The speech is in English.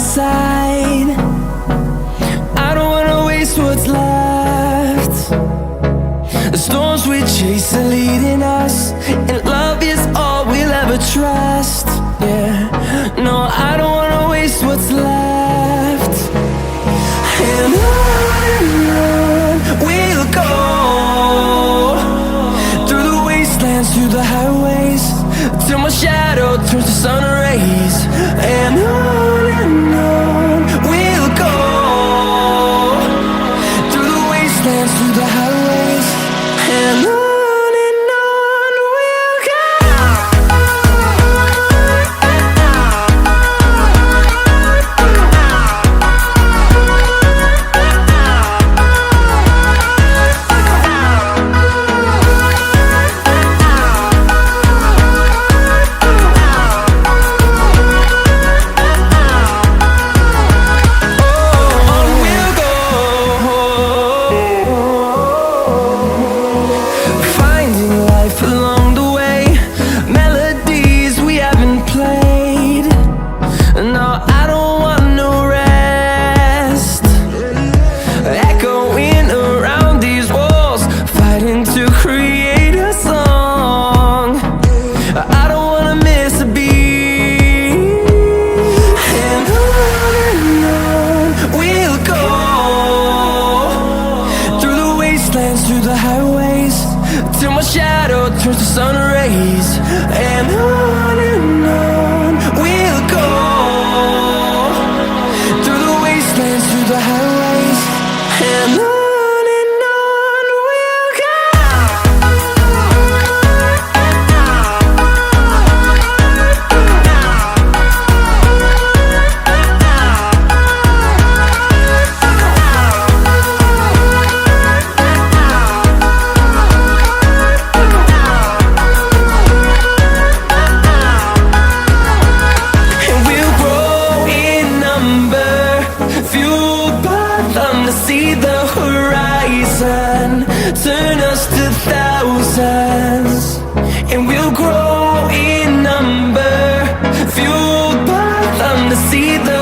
side. I don't wanna waste what's left. The storms we chase are leading us, and love is all we'll ever trust. Yeah, no, I don't wanna waste what's left. And on we'll go, through the wastelands, through the highways, till my shadow turns to sun rays. And on we'll go, through the wastelands, through the highways, and on we'll go. Through the highways, till my shadow turns to sun rays. And on we'll go, through the wastelands, through the highways, and on we'll go. See the horizon, turn us to thousands, and we'll grow in number, fueled by them to see the